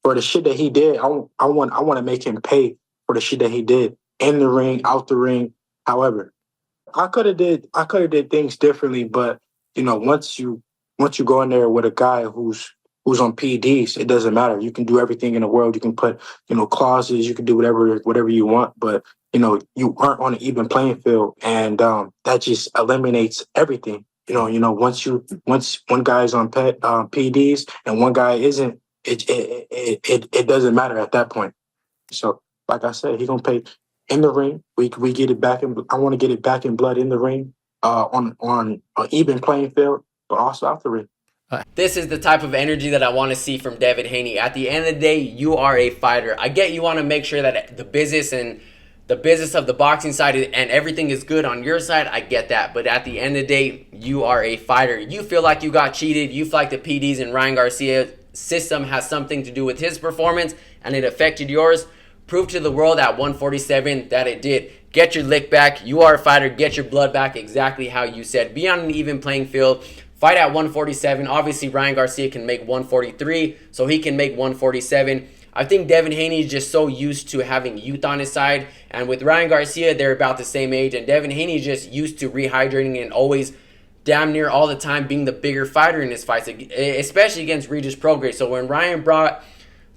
for the shit that he did, I want to make him pay for the shit that he did in the ring, out the ring. However, I could have did things differently, but once you go in there with a guy who's on PDs, it doesn't matter. You can do everything in the world. You can put clauses. You can do whatever you want, but you aren't on an even playing field, and that just eliminates everything. Once one guy is on PDs and one guy isn't, it doesn't matter at that point. So, like I said, he gonna pay in the ring. We get it back in. I want to get it back in blood in the ring, on an even playing field, but also out the ring. This is the type of energy that I want to see from Devin Haney. At the end of the day, you are a fighter. I get you want to make sure that the business of the boxing side and everything is good on your side. I get that. But at the end of the day, you are a fighter. You feel like you got cheated. You feel like the PDs and Ryan Garcia's system has something to do with his performance and it affected yours. Prove to the world at 147 that it did. Get your lick back. You are a fighter. Get your blood back exactly how you said. Be on an even playing field. Fight at 147. Obviously, Ryan Garcia can make 143, so he can make 147. I think Devin Haney is just so used to having youth on his side. And with Ryan Garcia, they're about the same age. And Devin Haney is just used to rehydrating and always damn near all the time being the bigger fighter in his fights, especially against Regis Prograis. So when Ryan brought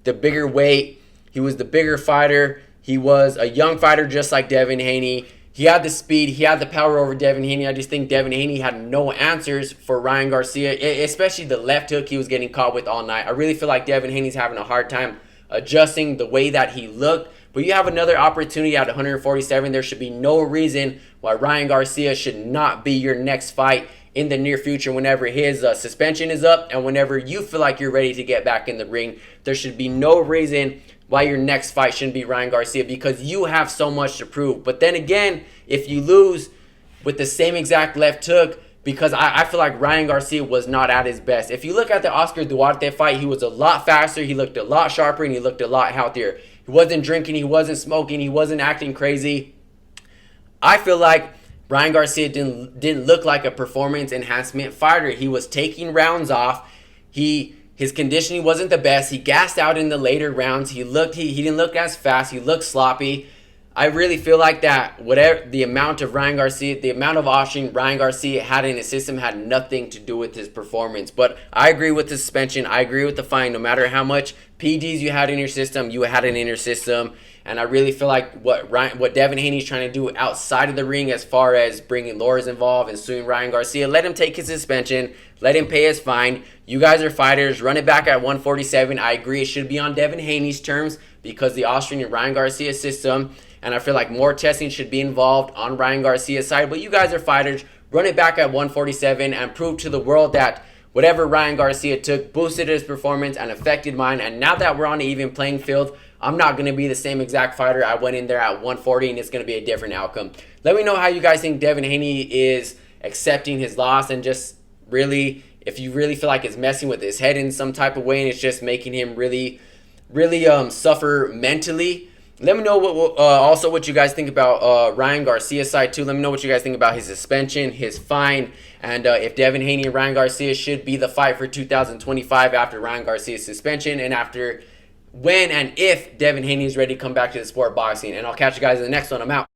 the bigger weight, he was the bigger fighter. He was a young fighter just like Devin Haney. He had the speed. He had the power over Devin Haney. I just think Devin Haney had no answers for Ryan Garcia, especially the left hook he was getting caught with all night. I really feel like Devin Haney's having a hard time adjusting the way that he looked. But you have another opportunity at 147. There should be no reason why Ryan Garcia should not be your next fight in the near future whenever his suspension is up and whenever you feel like you're ready to get back in the ring. There should be no reason why your next fight shouldn't be Ryan Garcia because you have so much to prove. But then again, if you lose with the same exact left hook, because I feel like Ryan Garcia was not at his best. If you look at the Oscar Duarte fight, he was a lot faster, he looked a lot sharper, and he looked a lot healthier. He wasn't drinking, he wasn't smoking, he wasn't acting crazy. I feel like Ryan Garcia didn't look like a performance enhancement fighter. He was taking rounds off. His conditioning wasn't the best. He gassed out in the later rounds. He didn't look as fast. He looked sloppy. I really feel like that whatever the amount of option Ryan Garcia had in his system had nothing to do with his performance. But I agree with the suspension. I agree with the fine. No matter how much PDs you had in your system, you had it in your system. And I really feel like what Devin Haney's trying to do outside of the ring as far as bringing lawyers involved and suing Ryan Garcia, let him take his suspension, let him pay his fine. You guys are fighters. Run it back at 147. I agree it should be on Devin Haney's terms because the Austrian and Ryan Garcia system. And I feel like more testing should be involved on Ryan Garcia's side. But you guys are fighters. Run it back at 147 and prove to the world that whatever Ryan Garcia took boosted his performance and affected mine. And now that we're on an even playing field, I'm not going to be the same exact fighter. I went in there at 140 and it's going to be a different outcome. Let me know how you guys think Devin Haney is accepting his loss and just really, if you really feel like it's messing with his head in some type of way and it's just making him really suffer mentally. Let me know also what you guys think about Ryan Garcia's side too. Let me know what you guys think about his suspension, his fine, and if Devin Haney and Ryan Garcia should be the fight for 2025 after Ryan Garcia's suspension and after when and if Devin Haney is ready to come back to the sport of boxing. And I'll catch you guys in the next one. I'm out.